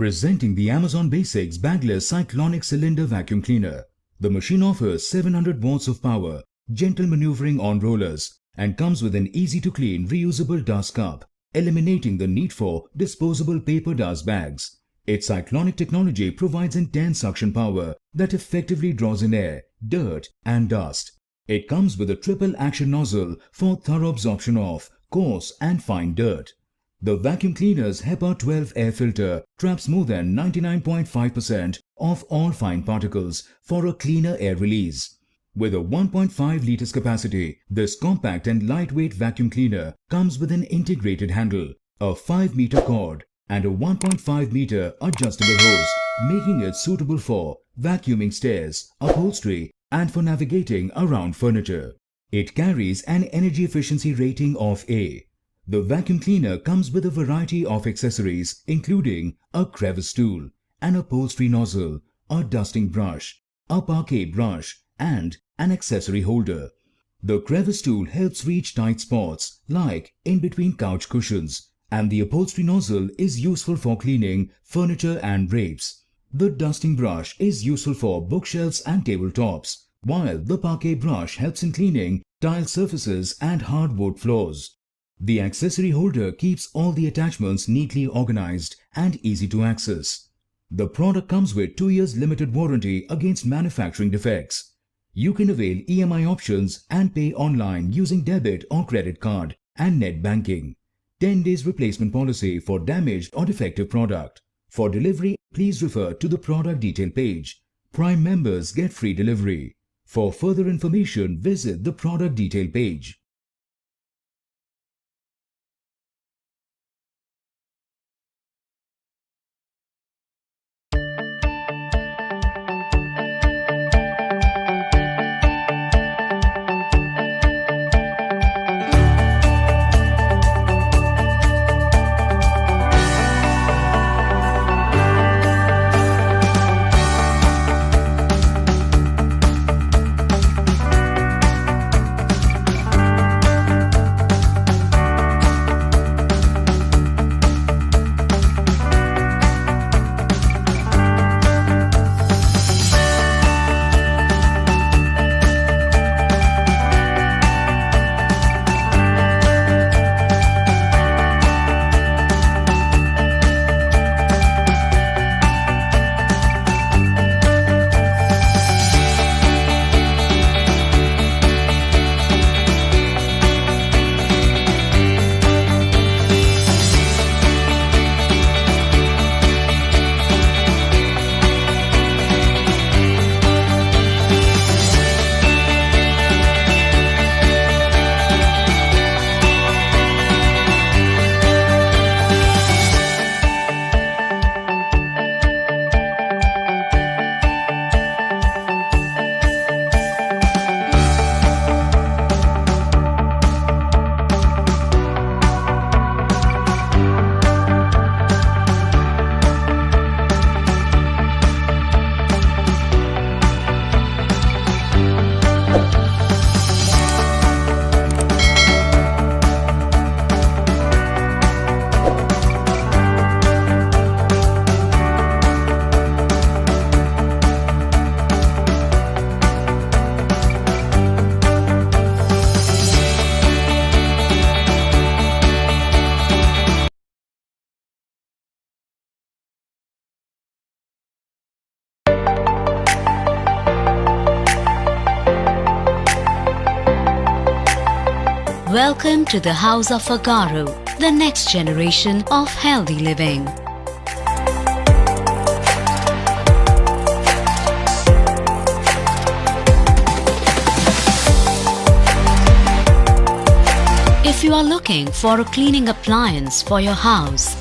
Presenting the Amazon Basics Bagless Cyclonic Cylinder Vacuum Cleaner. The machine offers 700 watts of power, gentle maneuvering on rollers, and comes with an easy-to-clean reusable dust cup, eliminating the need for disposable paper dust bags. Its cyclonic technology provides intense suction power that effectively draws in air, dirt, and dust. It comes with a triple action nozzle for thorough absorption of coarse and fine dirt. The vacuum cleaner's HEPA 12 air filter traps more than 99.5% of all fine particles for a cleaner air release. With a 1.5 liters capacity, this compact and lightweight vacuum cleaner comes with an integrated handle, a 5-meter cord, and a 1.5 meter adjustable hose, making it suitable for vacuuming stairs, upholstery, and for navigating around furniture. It carries an energy efficiency rating of A. The vacuum cleaner comes with a variety of accessories including a crevice tool, an upholstery nozzle, a dusting brush, a parquet brush, and an accessory holder. The crevice tool helps reach tight spots like in between couch cushions, and the upholstery nozzle is useful for cleaning furniture and drapes. The dusting brush is useful for bookshelves and tabletops, while the parquet brush helps in cleaning tile surfaces and hardwood floors. The accessory holder keeps all the attachments neatly organized and easy to access. The product comes with 2 years limited warranty against manufacturing defects. You can avail EMI options and pay online using debit or credit card and net banking. 10 days replacement policy for damaged or defective product. For delivery, please refer to the product detail page. Prime members get free delivery. For further information, visit the product detail page. Welcome to the House of Agaro, the next generation of healthy living. If you are looking for a cleaning appliance for your house,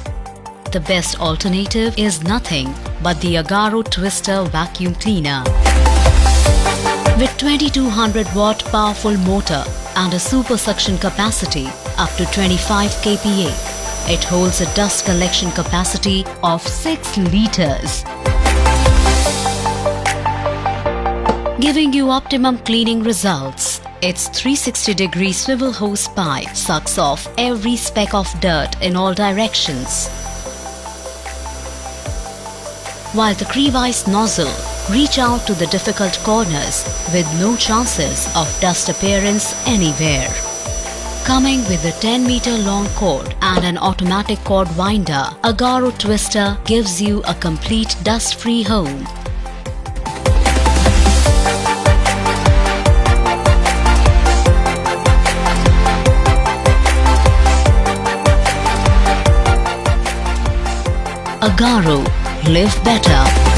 the best alternative is nothing but the Agaro Twister Vacuum Cleaner. With 2200 watt powerful motor and a super suction capacity up to 25 kPa, it holds a dust collection capacity of 6 liters, giving you optimum cleaning results. Its 360-degree swivel hose pipe sucks off every speck of dirt in all directions. while the crevice nozzle reach out to the difficult corners with no chances of dust appearance anywhere. Coming with a 10-meter long cord and an automatic cord winder, Agaro Twister gives you a complete dust-free home. Agaro, live better.